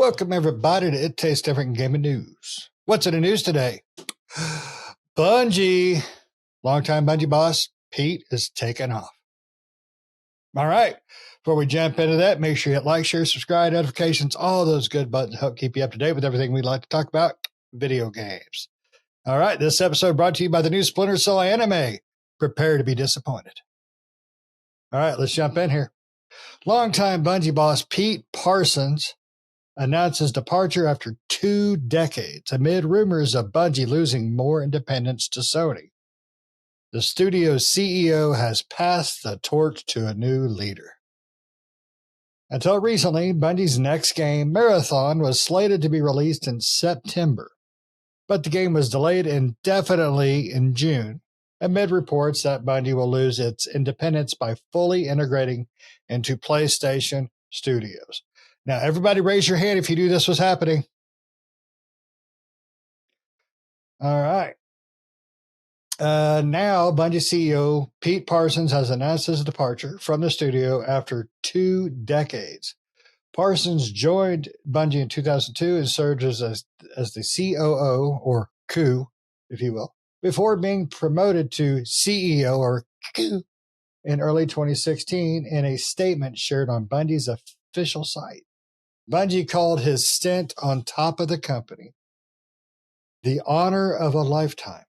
Welcome, everybody, to It Tastes Different Gaming News. What's in the news today? Bungie, longtime Bungie boss, Pete, is taking off. All right. Before we jump into that, make sure you hit like, share, subscribe, notifications, all those good buttons to help keep you up to date with everything we'd like to talk about, video games. All right. This episode brought to you by the new Splinter Cell anime. Prepare to be disappointed. All right. Let's jump in here. Longtime Bungie boss Pete Parsons announced his departure after 2 decades amid rumors of Bungie losing more independence to Sony. The studio's CEO has passed the torch to a new leader. Until recently, Bungie's next game, Marathon, was slated to be released in September, but the game was delayed indefinitely in June, amid reports that Bungie will lose its independence by fully integrating into PlayStation Studios. Now, everybody raise your hand if you knew this was happening. All right. Now, Bungie CEO Pete Parsons has announced his departure from the studio after 2 decades. Parsons joined Bungie in 2002 and served as the COO, or coup, if you will, before being promoted to CEO, or coup, in early 2016 in a statement shared on Bungie's official site. Bungie called his stint on top of the company the honor of a lifetime.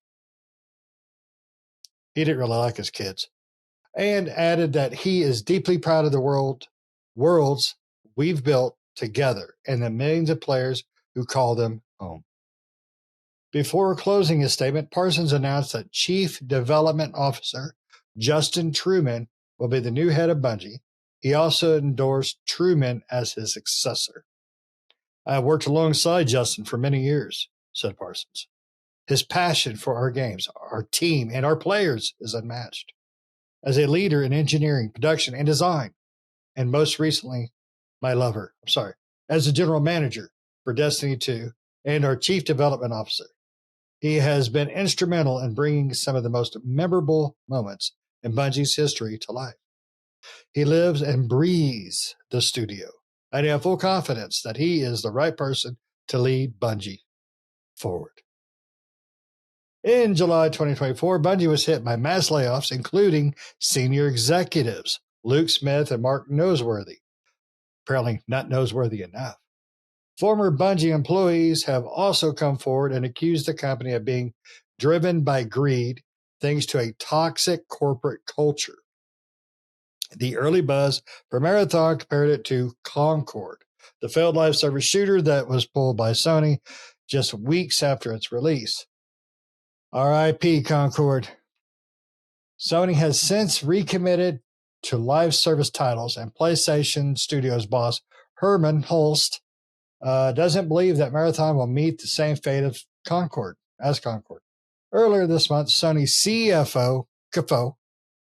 He didn't really like his kids, and added that he is deeply proud of the worlds we've built together and the millions of players who call them home. Before closing his statement, Parsons announced that Chief Development Officer Justin Truman will be the new head of Bungie. He also endorsed Truman as his successor. I have worked alongside Justin for many years, said Parsons. His passion for our games, our team, and our players is unmatched. As a leader in engineering, production, and design, and most recently, as a general manager for Destiny 2 and our chief development officer, he has been instrumental in bringing some of the most memorable moments in Bungie's history to life. He lives and breathes the studio. I have full confidence that he is the right person to lead Bungie forward. In July 2024, Bungie was hit by mass layoffs, including senior executives Luke Smith and Mark Noseworthy. Apparently not noseworthy enough. Former Bungie employees have also come forward and accused the company of being driven by greed, thanks to a toxic corporate culture. The early buzz for Marathon compared it to Concord, the failed live service shooter that was pulled by Sony just weeks after its release. R.I.P. Concord. Sony has since recommitted to live service titles, and PlayStation Studios boss Herman Hulst doesn't believe that Marathon will meet the same fate as Concord. Earlier this month, Sony CFO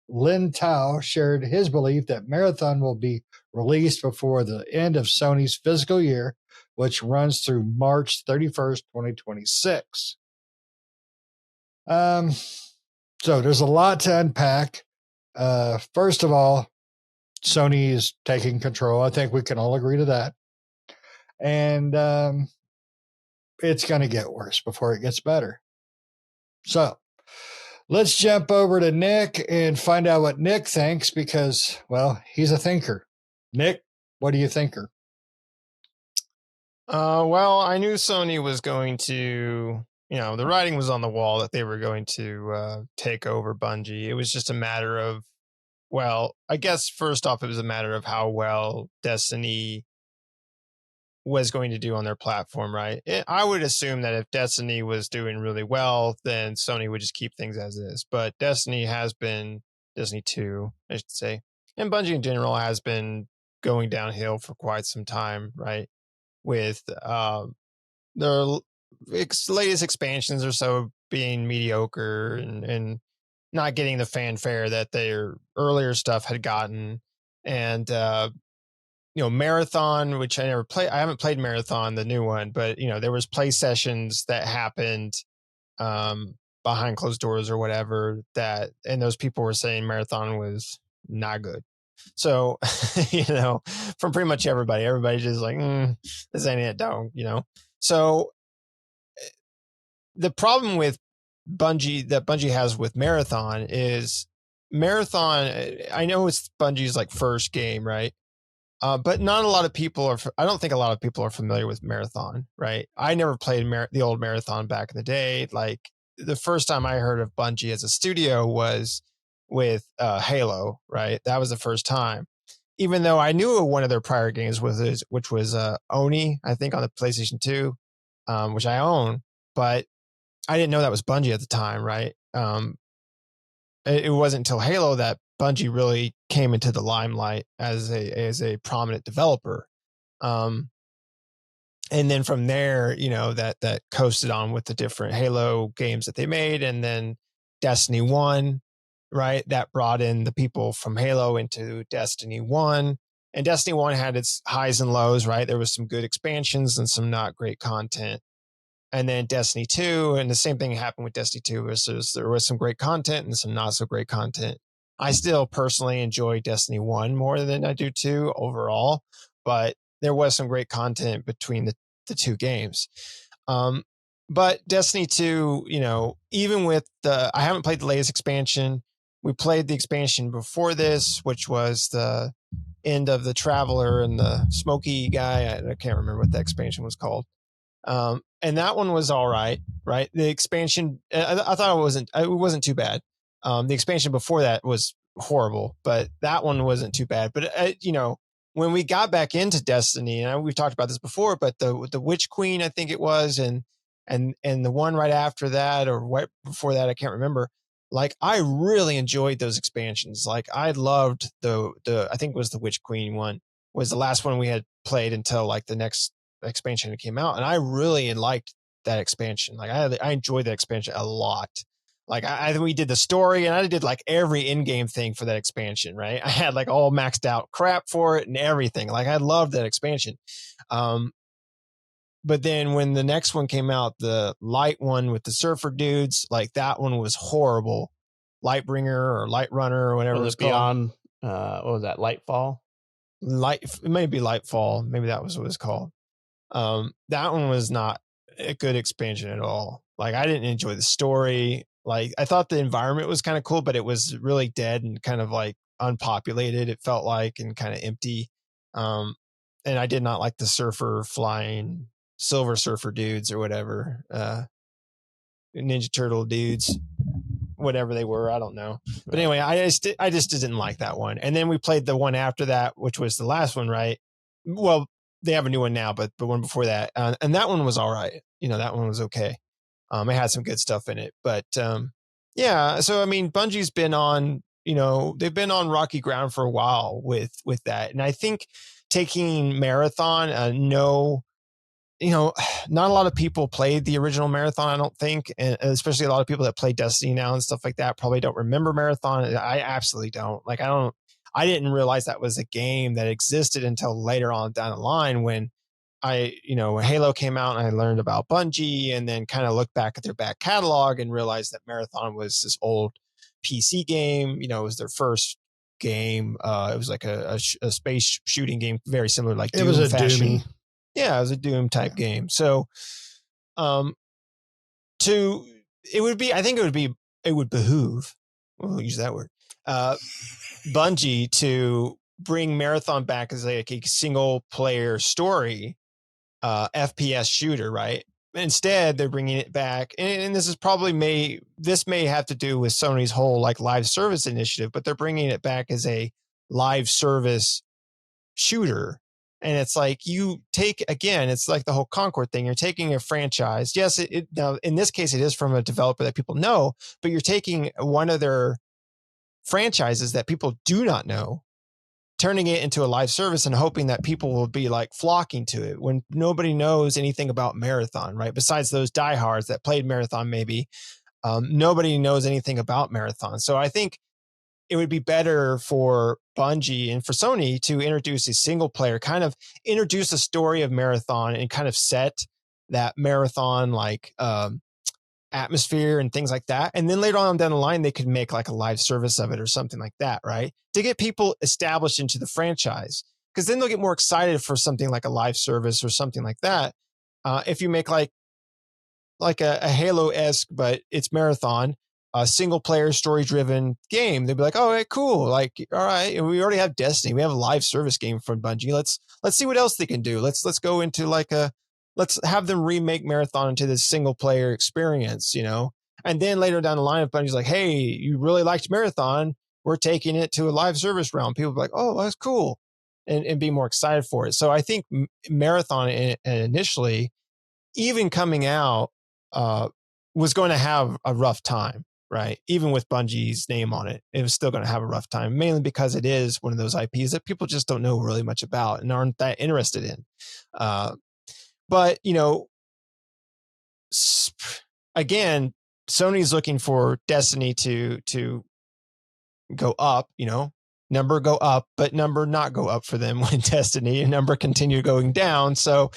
Lin Tao shared his belief that Marathon will be released before the end of Sony's fiscal year, which runs through March 31st, 2026. So there's a lot to unpack. First of all, Sony is taking control. I think we can all agree to that. And it's going to get worse before it gets better. So let's jump over to Nick and find out what Nick thinks because, well, he's a thinker. Nick, what do you think? Well, I knew Sony was going to, the writing was on the wall that they were going to take over Bungie. It was just a matter of, well, I guess first off, it was a matter of how well Destiny was going to do on their platform, right? I would assume that if Destiny was doing really well, then Sony would just keep things as is. But Destiny 2, I should say, and Bungie in general has been going downhill for quite some time, right? With their latest expansions or so being mediocre and not getting the fanfare that their earlier stuff had gotten. And Marathon, which I haven't played Marathon, the new one, but there was play sessions that happened behind closed doors or whatever and those people were saying Marathon was not good. So, from pretty much everybody. Everybody's just like, this ain't it, dog, So the problem with Bungie has with Marathon is Marathon. I know it's Bungie's like first game, right? But not a lot of people I don't think a lot of people are familiar with Marathon, right? I never played the old Marathon back in the day. Like the first time I heard of Bungie as a studio was with Halo, right? That was the first time. Even though I knew one of their prior games which was Oni, I think on the PlayStation 2, which I own, but I didn't know that was Bungie at the time, right? It wasn't until Halo that Bungie really came into the limelight as a prominent developer. And then from there, that coasted on with the different Halo games that they made. And then Destiny 1, right? That brought in the people from Halo into Destiny 1. And Destiny 1 had its highs and lows, right? There was some good expansions and some not great content. And then Destiny 2, and the same thing happened with Destiny 2. There was some great content and some not so great content. I still personally enjoy Destiny 1 more than I do 2 overall, but there was some great content between the two games. But Destiny 2, even with I haven't played the latest expansion. We played the expansion before this, which was the end of the Traveler and the Smoky guy. I can't remember what that expansion was called. And that one was all right. The expansion, I thought it wasn't too bad. The expansion before that was horrible, but that one wasn't too bad. But when we got back into Destiny, and we've talked about this before, but the Witch Queen, I think it was, and the one right after that or right before that, I can't remember. Like, I really enjoyed those expansions. Like, I loved I think it was the Witch Queen one was the last one we had played until like the next expansion that came out, and I really liked that expansion. Like, I enjoyed that expansion a lot. Like, we did the story, and I did like every in-game thing for that expansion, right? I had like all maxed out crap for it and everything. Like, I loved that expansion. But then when the next one came out, the light one with the surfer dudes, like that one was horrible. Lightbringer or Light Runner or whatever was it was Beyond, what was that? Lightfall? It may be Lightfall. Maybe that was what it was called. That one was not a good expansion at all. Like, I didn't enjoy the story. Like, I thought the environment was kind of cool, but it was really dead and kind of like unpopulated. It felt like, and kind of empty. And I did not like the flying Silver Surfer dudes or whatever, Ninja Turtle dudes, whatever they were. I don't know. But anyway, I just didn't like that one. And then we played the one after that, which was the last one, right? Well, they have a new one now, but the one before that, and that one was all right. That one was okay. It had some good stuff in it, but yeah. So I mean, Bungie's been on, they've been on rocky ground for a while with that, and I think taking Marathon, not a lot of people played the original Marathon, I don't think, and especially a lot of people that play Destiny now and stuff like that probably don't remember Marathon. I absolutely don't. Like, I didn't realize that was a game that existed until later on down the line when Halo came out and I learned about Bungie, and then kind of looked back at their back catalog and realized that Marathon was this old PC game. It was their first game. It was like a space shooting game, very similar, like Doom. It was a fashion. Doomy. Yeah, it was a Doom type game. So, I think it would behoove, we'll use that word, Bungie to bring Marathon back as like a single player story, FPS shooter, right? Instead, they're bringing it back, and this may have to do with Sony's whole like live service initiative, but they're bringing it back as a live service shooter. And it's like, it's like the whole Concord thing. You're taking a franchise. Yes, now in this case, it is from a developer that people know, but you're taking one of their franchises that people do not know, turning it into a live service and hoping that people will be like flocking to it when nobody knows anything about Marathon, right? Besides those diehards that played Marathon, maybe nobody knows anything about Marathon. So I think it would be better for Bungie and for Sony to introduce a single player, kind of introduce a story of Marathon and kind of set that Marathon like atmosphere and things like that. And then later on down the line, they could make like a live service of it or something like that, right? To get people established into the franchise. Because then they'll get more excited for something like a live service or something like that. If you make like a Halo-esque, but it's marathon, a single player story driven game, they'd be like, oh, hey, cool. Like, all right, we already have Destiny. We have a live service game from Bungie. Let's see what else they can do. Let's go into let's have them remake Marathon into this single player experience, And then later down the line, if Bungie's like, hey, you really liked Marathon, we're taking it to a live service realm. People be like, oh, that's cool. And be more excited for it. So I think Marathon initially, even coming out, was going to have a rough time, right? Even with Bungie's name on it, it was still going to have a rough time, mainly because it is one of those IPs that people just don't know really much about and aren't that interested in. But, again, Sony's looking for Destiny to go up, number go up, but number not go up for them when Destiny and number continue going down. So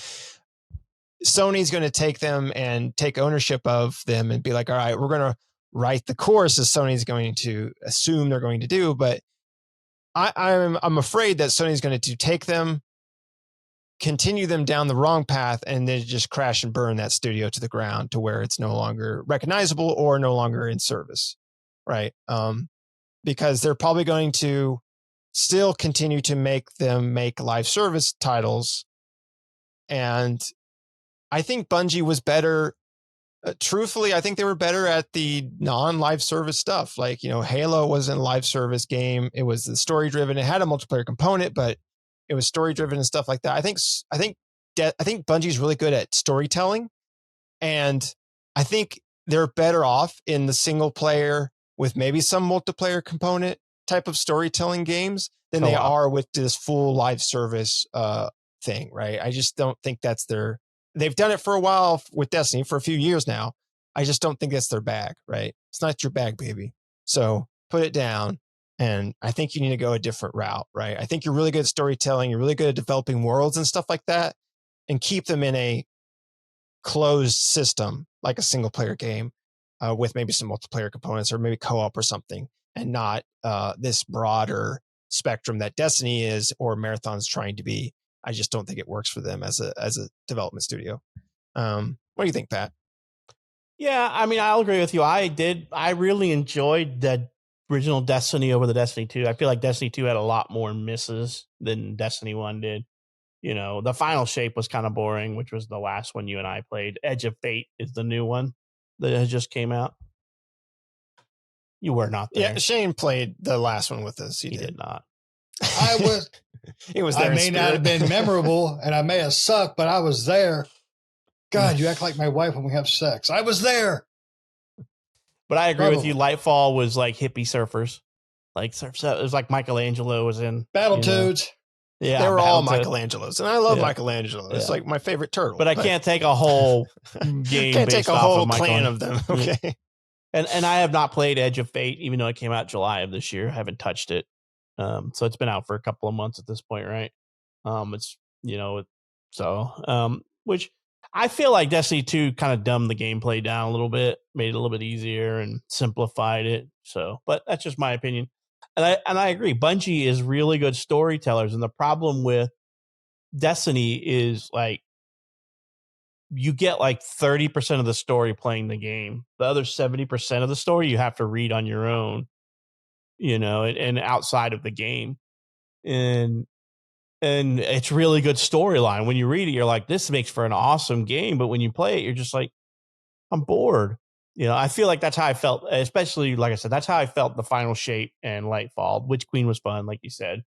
Sony's going to take them and take ownership of them and be like, all right, we're going to write the course as Sony's going to assume they're going to do. But I'm afraid that Sony's going to take them, continue them down the wrong path, and then just crash and burn that studio to the ground to where it's no longer recognizable or no longer in service. Right. Because they're probably going to still continue to make live service titles. And I think Bungie was better. Truthfully, I think they were better at the non-live service stuff. Like, Halo wasn't a live service game. It was the story driven. It had a multiplayer component, but it was story driven and stuff like that. I think Bungie's really good at storytelling, and I think they're better off in the single player with maybe some multiplayer component type of storytelling games than they are with this full live service thing, right? I just don't think that's they've done it for a while with Destiny for a few years now. I just don't think that's their bag, right? It's not your bag, baby. So put it down. And I think you need to go a different route, right? I think you're really good at storytelling. You're really good at developing worlds and stuff like that, and keep them in a closed system, like a single player game with maybe some multiplayer components or maybe co-op or something, and not this broader spectrum that Destiny is or Marathon's trying to be. I just don't think it works for them as a development studio. What do you think, Pat? Yeah, I mean, I'll agree with you. I really enjoyed the original Destiny over the Destiny 2. I feel like Destiny 2 had a lot more misses than Destiny 1 did. The final shape was kind of boring, which was the last one you and I played. Edge of Fate is the new one that has just came out. You were not there. Yeah, Shane played the last one with us. He did not. I was. It was there. I may not have been memorable, and I may have sucked, but I was there. God, you act like my wife when we have sex. I was there. But I agree with you. Lightfall was like hippie surfers. Like it was like Michelangelo was in Battletoads. Yeah, they were all Michelangelos, and I love Michelangelo. It's Yeah. like my favorite turtle. But I can't take a whole game. Can't take a whole of clan of them. Okay. And I have not played Edge of Fate, even though it came out July of this year. I haven't touched it. So it's been out for a couple of months at this point, right? It's which I feel like Destiny 2 kind of dumbed the gameplay down a little bit, made it a little bit easier and simplified it. So, but that's just my opinion. And I agree. Bungie is really good storytellers. And the problem with Destiny is like you get like 30% of the story playing the game. The other 70% of the story you have to read on your own, and outside of the game. And it's really good storyline. When you read it, you're like, this makes for an awesome game. But when you play it, you're just like, I'm bored. I feel like that's how I felt, especially, like I said, that's how I felt the Final Shape and Lightfall. Witch Queen was fun, like you said.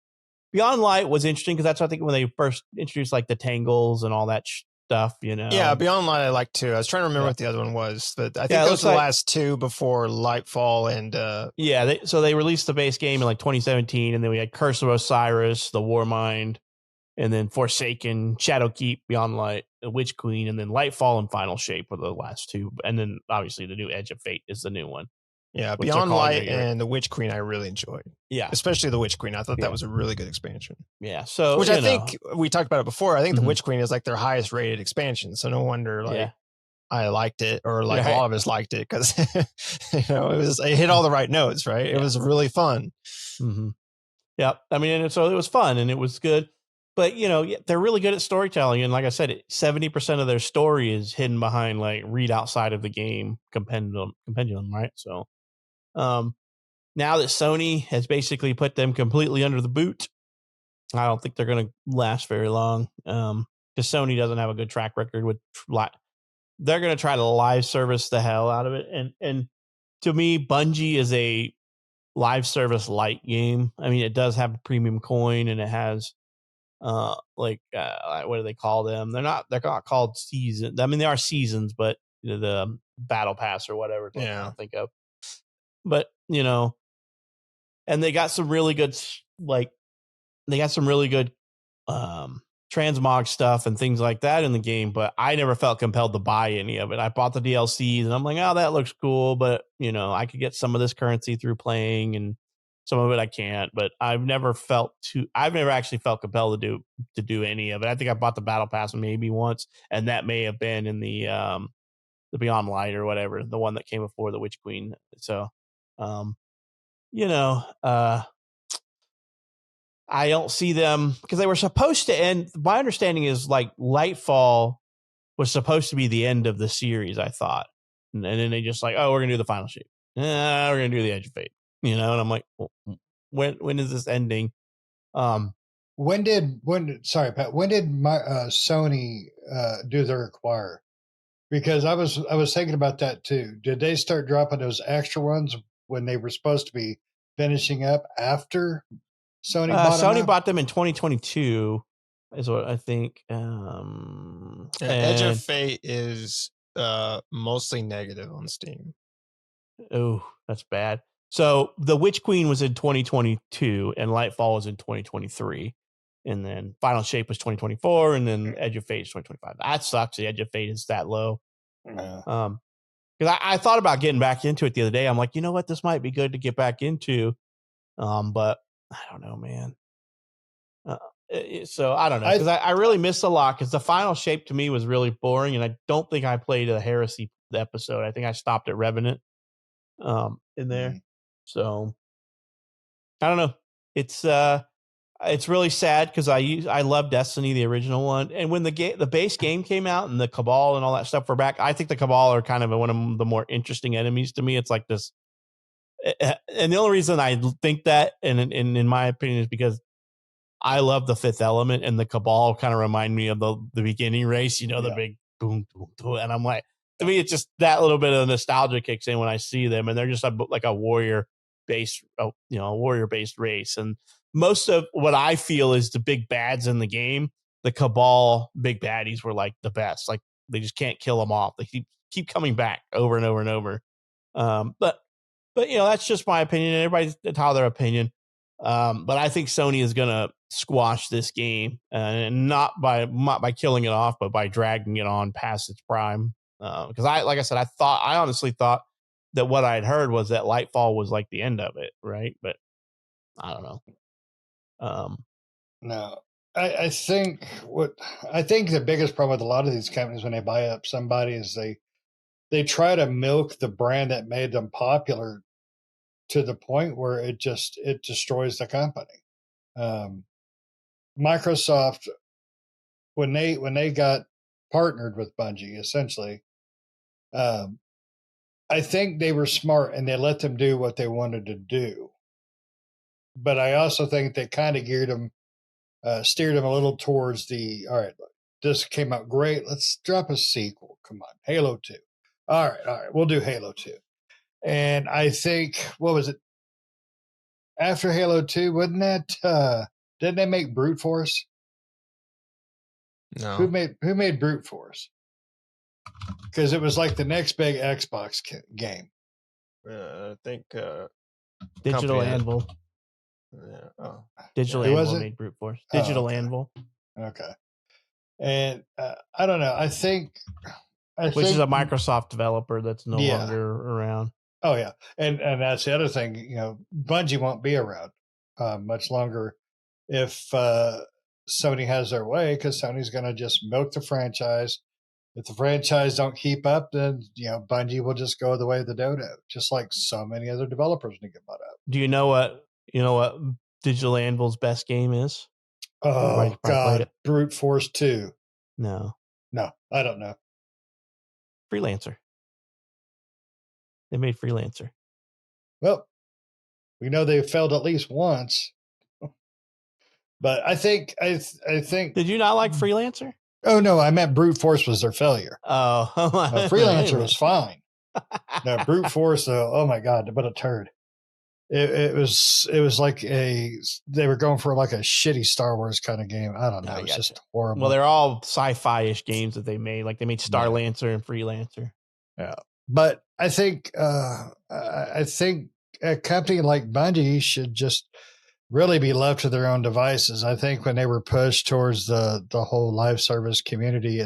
Beyond Light was interesting because that's, I think, when they first introduced like the tangles and all that stuff, Yeah, Beyond Light I liked too. I was trying to remember what the other one was, but I think those were the last two before Lightfall and... so they released the base game in like 2017, and then we had Curse of Osiris, the Warmind, and then Forsaken, Shadowkeep, Beyond Light, Witch Queen, and then Lightfall and Final Shape were the last two. And then obviously the new Edge of Fate is the new one. Yeah, Beyond Light and the Witch Queen I really enjoyed. Yeah. Especially the Witch Queen. I thought that was a really good expansion. Yeah. So which I think we talked about it before. I think the Witch Queen is like their highest rated expansion. So no wonder I liked it, or like Right. all of us liked it, because it hit all the right notes, right? It was really fun. Mm-hmm. Yeah, I mean, and so it was fun and it was good, but they're really good at storytelling, and like I said, 70% of their story is hidden behind like read outside of the game compendium, right? So, now that Sony has basically put them completely under the boot, I don't think they're going to last very long. Because Sony doesn't have a good track record with they're going to try to live service the hell out of it, and to me, Bungie is a live service light game. I mean, it does have a premium coin, and it has what do they call them? They're not called seasons. I mean, they are seasons, but the battle pass or whatever. Yeah. I don't think of. But and they got some really good transmog stuff and things like that in the game, but I never felt compelled to buy any of it. I bought the DLCs and I'm like, oh, that looks cool, but I could get some of this currency through playing, and some of it I can't. But I've never actually felt compelled to do any of it. I think I bought the battle pass maybe once, and that may have been in the Beyond Light or whatever, the one that came before the Witch Queen. So I don't see them, because they were supposed to end. My understanding is like Lightfall was supposed to be the end of the series, I thought. And then they just like, oh, we're going to do the final shape. We're going to do the Edge of Fate, and I'm like, well, when is this ending? When did Sony do their acquire? Because I was thinking about that too. Did they start dropping those extra ones when they were supposed to be finishing up after Sony bought them in 2022 is what I think. Edge of Fate is mostly negative on Steam. Oh, that's bad. So the Witch Queen was in 2022 and Lightfall was in 2023. And then Final Shape was 2024, and then Edge of Fate is 2025. That sucks. The Edge of Fate is that low. Yeah. Because I thought about getting back into it the other day. I'm like, you know what? This might be good to get back into. But I don't know, man. So I don't know, because I really missed a lot, because the Final Shape to me was really boring, and I don't think I played a Heresy episode. I think I stopped at Revenant in there. Mm-hmm. So I don't know. It's really sad, because I love Destiny, the original one, and when the base game came out and the Cabal and all that stuff were back, I think the Cabal are kind of one of the more interesting enemies to me. It's like this, and the only reason I think that, and in my opinion, is because I love the Fifth Element, and the Cabal kind of remind me of the beginning race, the big boom, boom, boom. And I'm like, to me, it's just that little bit of nostalgia kicks in when I see them, and they're just like a warrior based, race. And most of what I feel is the big bads in the game, the Cabal big baddies were like the best. Like, they just can't kill them off. They keep coming back over and over and over. But that's just my opinion. Everybody's entitled their opinion. But I think Sony is going to squash this game, and not by killing it off, but by dragging it on past its prime. Because I honestly thought that what I had heard was that Lightfall was like the end of it, right? But I don't know. No, I think the biggest problem with a lot of these companies when they buy up somebody is they try to milk the brand that made them popular to the point where it destroys the company. Microsoft, when they got partnered with Bungie, essentially, I think they were smart and they let them do what they wanted to do. But I also think they kind of steered them a little towards all right, this came out great. Let's drop a sequel. Come on, Halo 2. All right, we'll do Halo 2. And I think, what was it? After Halo 2, wasn't that, didn't they make Brute Force? No. Who made Brute Force? Because it was like the next big Xbox game. I think Digital Anvil. Yeah. Oh. Digital Anvil made Brute Force. Digital Anvil. Okay. And I don't know. I think which is a Microsoft developer that's no longer around. Oh yeah, and that's the other thing. Bungie won't be around much longer if Sony has their way, because Sony's going to just milk the franchise. If the franchise don't keep up, then Bungie will just go the way of the dodo, just like so many other developers need to get bought up. Do you know what Digital Anvil's best game is? Oh Everybody's probably played God, it. Brute Force 2. No, I don't know. Freelancer. They made Freelancer. Well, we know they failed at least once, but I think. Did you not like Freelancer? Oh no, I meant Brute Force was their failure. Oh, Freelancer was fine. No, Brute Force, oh my God, what a turd! It was like they were going for like a shitty Star Wars kind of game. I don't know. It's just horrible. Well, they're all sci-fi-ish games that they made. Like they made Starlancer and Freelancer. Yeah, but I think a company like Bungie should just really be left to their own devices. I think when they were pushed towards the whole live service community,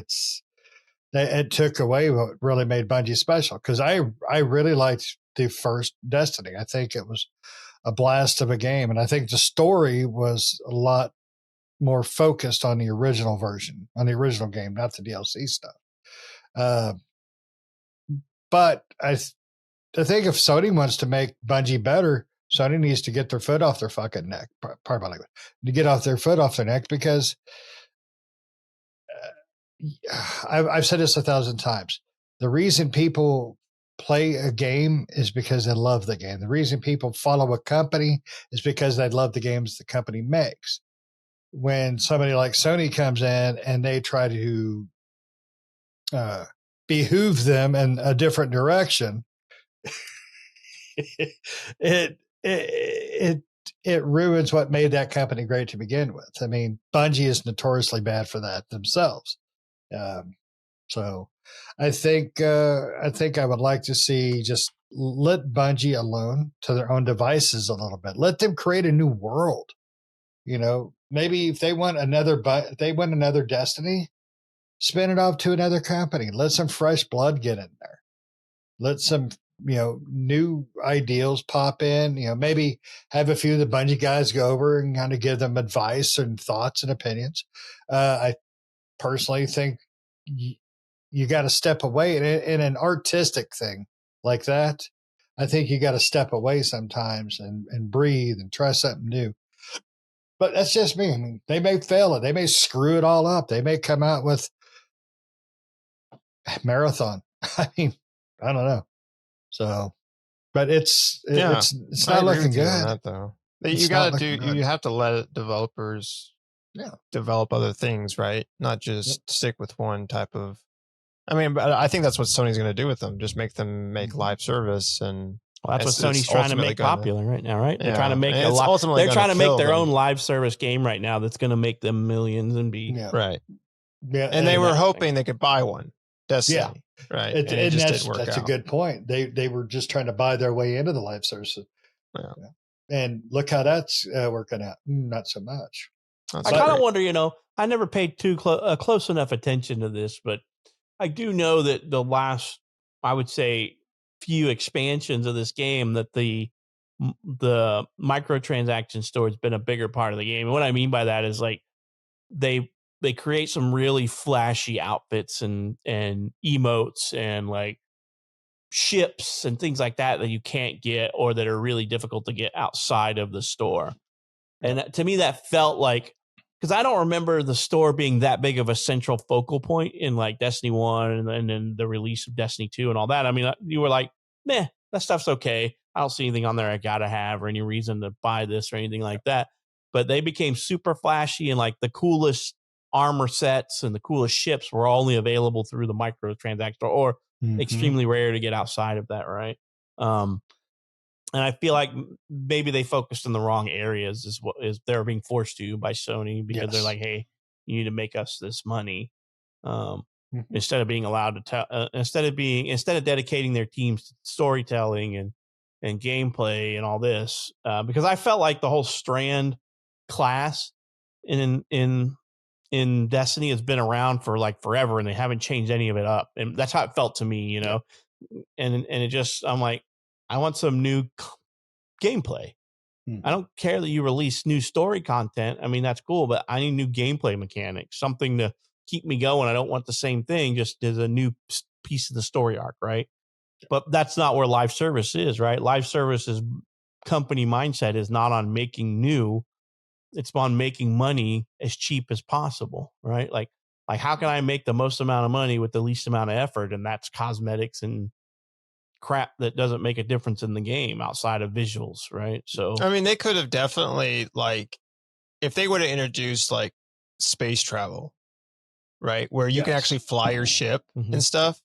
it took away what really made Bungie special. Because I really liked the first Destiny. I think it was a blast of a game, and I think the story was a lot more focused on the original version, on the original game, not the DLC stuff. But I think if Sony wants to make Bungie better, Sony needs to get their foot off their fucking neck. Pardon my language. To get off their foot off their neck, because I've said this 1,000 times. The reason people play a game is because they love the game. The reason people follow a company is because they love the games the company makes. When somebody like Sony comes in and they try to behoove them in a different direction, it ruins what made that company great to begin with. I mean, Bungie is notoriously bad for that themselves. So I think I would like to see just let Bungie alone to their own devices a little bit. Let them create a new world. Maybe if they want another Destiny, spin it off to another company. Let some fresh blood get in there. Let some new ideals pop in. Maybe have a few of the Bungie guys go over and kind of give them advice and thoughts and opinions. I personally think you got to step away in an artistic thing like that. I think you got to step away sometimes and breathe and try something new. But that's just me. I mean, they may fail it. They may screw it all up. They may come out with Marathon. I mean, I don't know. So, but it's not looking good. On that, though. You have to let developers develop other things, right? Not just stick with one type of. I mean, but I think that's what Sony's going to do with them. Just make them make live service, and that's what Sony's trying to make popular right now, right? They're trying to make they're trying to make their own live service game right now that's going to make them millions and be right. Yeah, and they were hoping they could buy one. Destiny, right? And that's a good point. They were just trying to buy their way into the live service. Yeah. And look how that's working out. Not so much. I kind of wonder, I never paid close enough attention to this, but I do know that the last, I would say, few expansions of this game, that the microtransaction store has been a bigger part of the game. And what I mean by that is like they create some really flashy outfits and emotes and like ships and things like that you can't get, or that are really difficult to get outside of the store. And to me, that felt like, because I don't remember the store being that big of a central focal point in like Destiny 1 and then the release of Destiny 2 and all that. I mean, you were like, meh, that stuff's okay. I don't see anything on there I gotta have or any reason to buy this or anything like that. But they became super flashy, and like the coolest armor sets and the coolest ships were only available through the microtransaction store, or extremely rare to get outside of that, right? And I feel like maybe they focused in the wrong areas is they're being forced to by Sony, because they're like, hey, you need to make us this money. Instead of being allowed to tell, instead of dedicating their teams to storytelling and gameplay and all this, because I felt like the whole Strand class in Destiny has been around for like forever, and they haven't changed any of it up, and that's how it felt to me, and it just, I'm like, I want some new gameplay. I don't care that you release new story content. I mean, that's cool, but I need new gameplay mechanics, something to keep me going. I don't want the same thing, just as a new piece of the story arc, right? But that's not where live service is, right? Live services company mindset is not on making new. It's on making money as cheap as possible, right? Like how can I make the most amount of money with the least amount of effort? And that's cosmetics and crap that doesn't make a difference in the game outside of visuals, right? So I mean, they could have definitely, like, if they would have introduced like space travel, right, where you can actually fly your ship and stuff.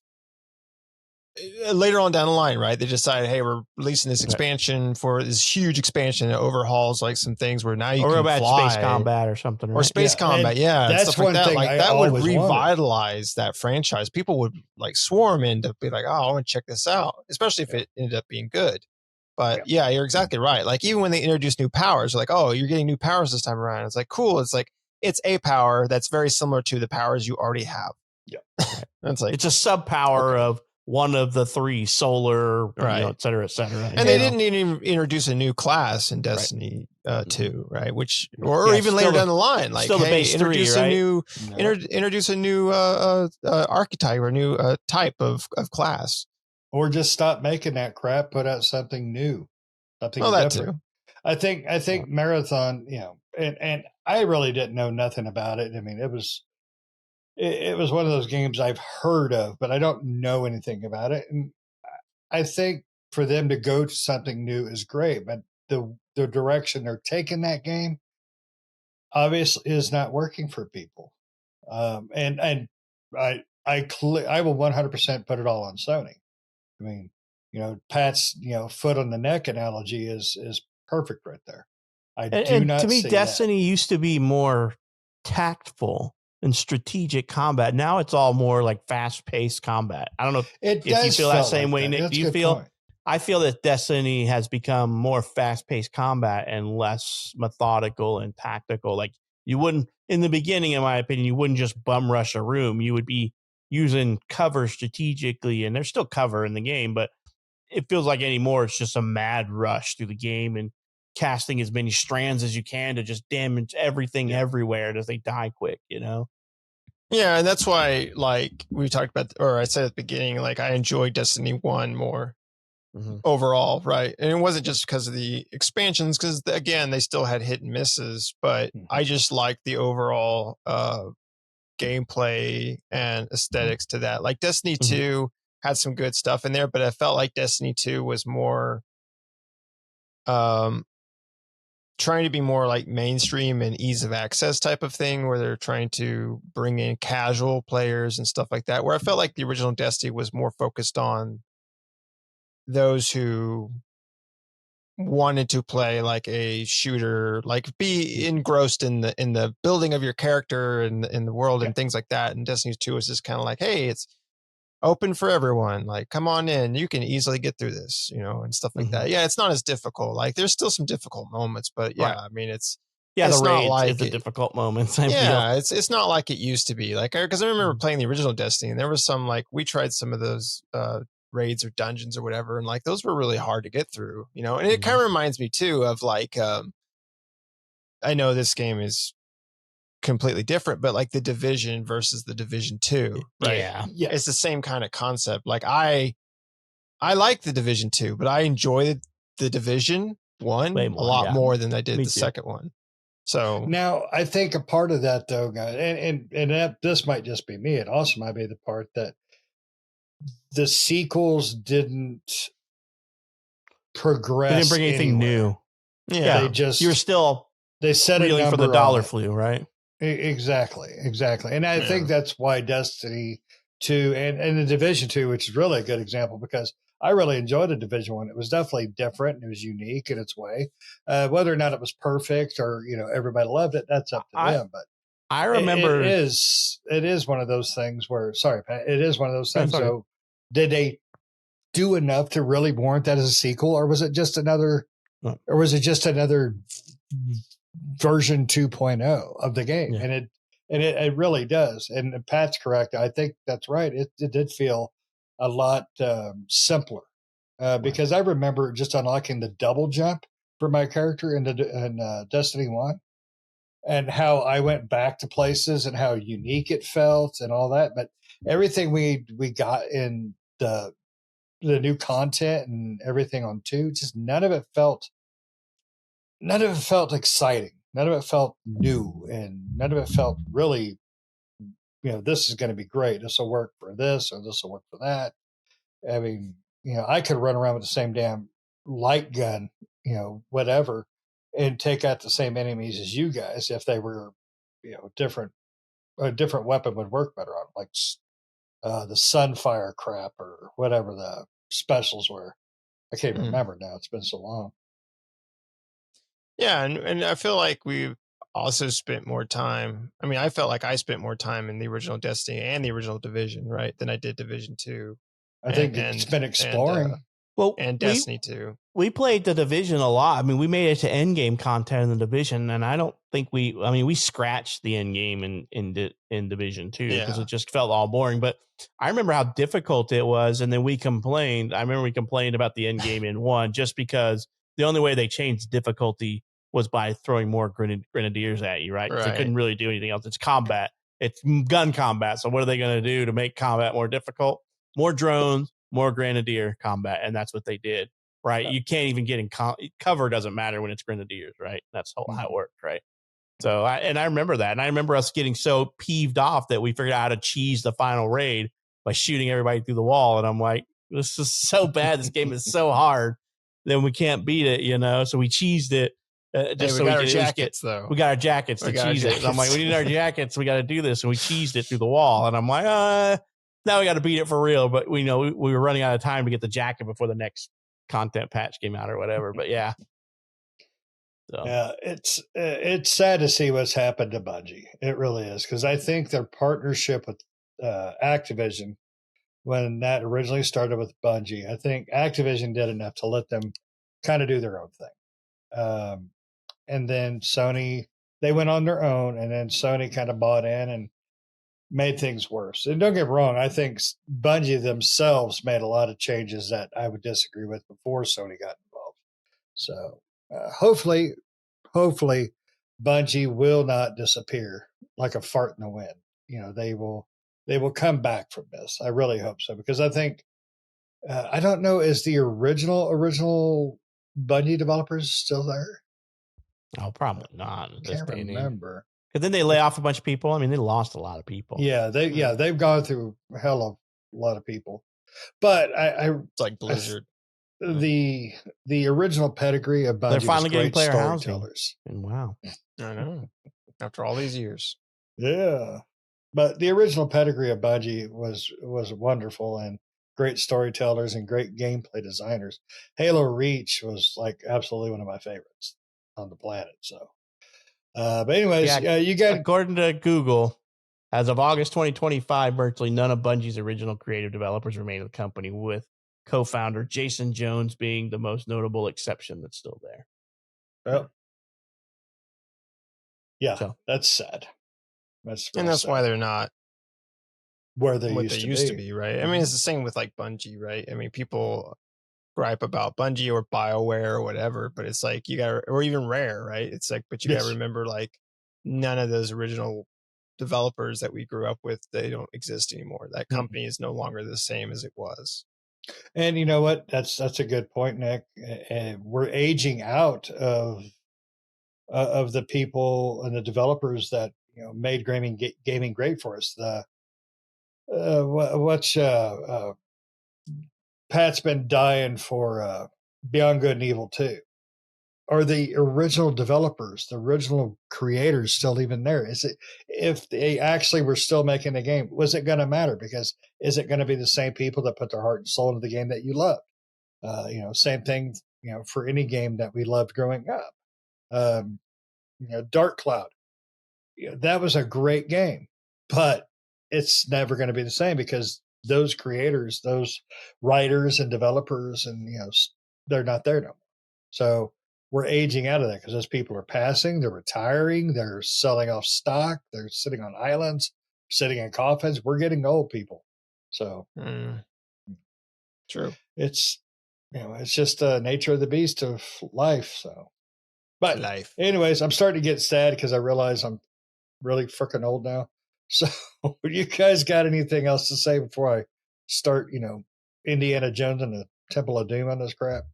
Later on down the line, right, they decided, hey, we're releasing this expansion for this huge expansion that overhauls like some things where now you can fly, space combat or something, right? or space combat, and that's stuff like one that. thing Like I that would always revitalize that franchise. People would like swarm in to be like, oh, I want to check this out, especially if it ended up being good. But yeah, you're exactly right. Like even when they introduce new powers, like, oh, you're getting new powers this time around. It's like, cool. It's like, it's a power that's very similar to the powers you already have. Yeah. It's like, it's a sub power of one of the three, solar, right, et cetera, et cetera. And they didn't even introduce a new class in Destiny 2, right? Which, or even later down the line, like, still the base introduce 3, right? Introduce a new archetype or new type of class, or just stop making that crap. Put out something new, something that different. too. I think Marathon, and I really didn't know nothing about it. I mean, it was one of those games I've heard of, but I don't know anything about it. And I think for them to go to something new is great, but the direction they're taking that game obviously is not working for people. And I will 100% put it all on Sony. I mean, Pat's foot on the neck analogy is perfect right there. To me, Destiny used to be more tactful and strategic combat. Now it's all more like fast-paced combat. I don't know if you feel that same way, Nick. Do you feel? Point. I feel that Destiny has become more fast-paced combat and less methodical and tactical. Like you wouldn't, in the beginning, in my opinion, you wouldn't just bum rush a room. You would be using cover strategically, and there's still cover in the game, but it feels like anymore it's just a mad rush through the game and casting as many strands as you can to just damage everything everywhere as they die quick, Yeah, and that's why, like we talked about, or I said at the beginning, like I enjoyed Destiny 1 more overall, right? And it wasn't just because of the expansions, because again, they still had hit and misses, but I just liked the overall gameplay and aesthetics to that. Like Destiny 2 had some good stuff in there, but I felt like Destiny 2 was more trying to be more like mainstream and ease of access type of thing, where they're trying to bring in casual players and stuff like that, where I felt like the original Destiny was more focused on those who wanted to play like a shooter, like be engrossed in the building of your character and in the world and things like that. And Destiny 2 is just kind of like, hey, it's open for everyone, like come on in, you can easily get through this, and stuff like that. Yeah, it's not as difficult. Like there's still some difficult moments, but I mean it's the not raids like is the difficult moments. It's not like it used to be. Like because I remember playing the original Destiny, and there was some, like, we tried some of those raids or dungeons or whatever, and like those were really hard to get through, and it kind of reminds me too of like I know this game is completely different, but like the Division versus the Division 2, right? Yeah, it's the same kind of concept. Like I like the Division 2, but I enjoyed the Division 1 a lot more than I did the second one. So now I think a part of that, though, guys, and that, this might just be me, it also might be the part that the sequels didn't progress. They didn't bring anything new. Yeah, they just they set a number for the dollar flu, right? Exactly. And I think that's why Destiny 2 and the Division 2, which is really a good example, because I really enjoyed the Division 1. It was definitely different and it was unique in its way. Whether or not it was perfect or, everybody loved it, that's up to them. But I remember it is one of those things where, sorry, Pat, it is one of those things. So did they do enough to really warrant that as a sequel, or was it just another version 2.0 of the game? And it really does. And Pat's correct. I think that's right. It did feel a lot simpler because I remember just unlocking the double jump for my character in Destiny 1. and how I went back to places and how unique it felt and all that. But everything we got in the new content and everything on 2, just none of it felt exciting. None of it felt new, and none of it felt really, this is going to be great. This will work for this, or this will work for that. I mean, I could run around with the same damn light gun, whatever, and take out the same enemies as you guys if they were, different. A different weapon would work better on, like the Sunfire crap or whatever the specials were. I can't remember now. It's been so long. Yeah, and I feel like we've also spent more time. I mean, I felt like I spent more time in the original Destiny and the original Division, right, than I did Division 2. I think it's been exploring. And Destiny 2. We played the Division a lot. I mean, we made it to end game content in the Division, and I don't think we scratched the end game in Division 2 because it just felt all boring. But I remember how difficult it was, and then we complained. I remember we complained about the end game in 1 just because the only way they changed difficulty was by throwing more grenadiers at you, right? Because they couldn't really do anything else. It's combat. It's gun combat. So what are they going to do to make combat more difficult? More drones, more grenadier combat, and that's what they did, right? You can't even get in cover. Doesn't matter when it's grenadiers, right? That's how it worked, right? So I remember that, and I remember us getting so peeved off that we figured out how to cheese the final raid by shooting everybody through the wall, and I'm like, this is so bad. This game is so hard. Then we can't beat it, so we cheesed it. Just so we got our jackets, though. We got our jackets to cheese it. And I'm like, we need our jackets. We got to do this. And we cheesed it through the wall. And I'm like, now we got to beat it for real. But we know we were running out of time to get the jacket before the next content patch came out or whatever. But yeah. So. Yeah, it's sad to see what's happened to Bungie. It really is. Because I think their partnership with Activision, when that originally started with Bungie, I think Activision did enough to let them kind of do their own thing. And then Sony, they went on their own, and then Sony kind of bought in and made things worse. And don't get me wrong, I think Bungie themselves made a lot of changes that I would disagree with before Sony got involved. So hopefully Bungie will not disappear like a fart in the wind. They will come back from this. I really hope so, because I think I don't know, is the original Bungie developers still there? Oh, probably not. I can't remember. Because then they lay off a bunch of people. I mean, they lost a lot of people. Yeah, they've gone through a hell of a lot of people. But it's like Blizzard. The original pedigree of Bungie, they're finally getting player storytellers. And wow, I know. After all these years, yeah. But the original pedigree of Bungie was wonderful, and great storytellers and great gameplay designers. Halo Reach was like absolutely one of my favorites on the planet. So, but anyways, you got, according to Google, as of August 2025, virtually none of Bungie's original creative developers remain in the company, with co-founder Jason Jones being the most notable exception that's still there. Well, yeah, that's sad. That's sad. Why they're not where they used to be, right? I mean, it's the same with like Bungie, right? I mean, people gripe about Bungie or BioWare or whatever, but it's like or even Rare, right? It's like, but you gotta remember, like, none of those original developers that we grew up with, they don't exist anymore. That company is no longer the same as it was. And you know what? That's a good point, Nick. We're aging out of the people and the developers that made gaming great for us. Pat's been dying for Beyond Good and Evil 2. Are the original developers, the original creators, still even there? Is it, if they actually were still making the game, was it going to matter? Because is it going to be the same people that put their heart and soul into the game that you loved? Same thing, for any game that we loved growing up. Dark Cloud, that was a great game, but it's never going to be the same because those creators, those writers and developers, and they're not there no more. So we're aging out of that because those people are passing, they're retiring, they're selling off stock, they're sitting on islands, sitting in coffins. We're getting old, people. So true. It's it's just the nature of the beast of life. So, But Life. anyways, I'm starting to get sad because I realize I'm really freaking old now. So you guys got anything else to say before I start, Indiana Jones and the Temple of Doom on this crap?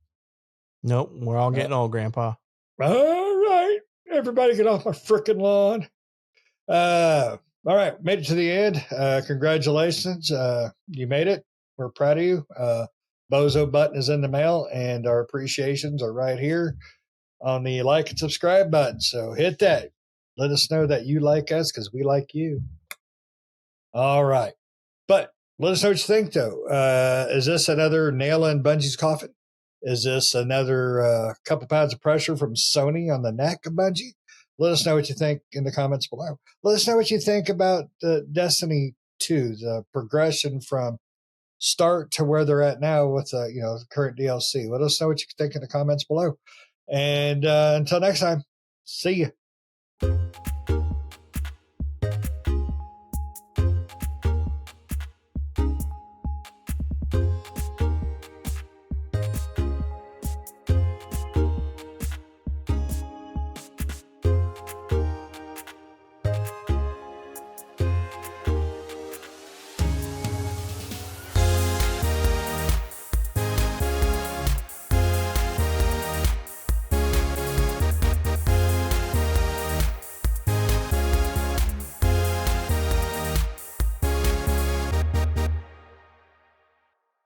Nope, we're all getting old, Grandpa. All right. Everybody get off my freaking lawn. All right. Made it to the end. Congratulations. You made it. We're proud of you. Bozo button is in the mail, and our appreciations are right here on the like and subscribe button. So hit that. Let us know that you like us because we like you. All right. But let us know what you think, though. Is this another nail in Bungie's coffin? Is this another couple pounds of pressure from Sony on the neck of Bungie? Let us know what you think in the comments below. Let us know what you think about Destiny 2, the progression from start to where they're at now with the current DLC. Let us know what you think in the comments below. And until next time, see you.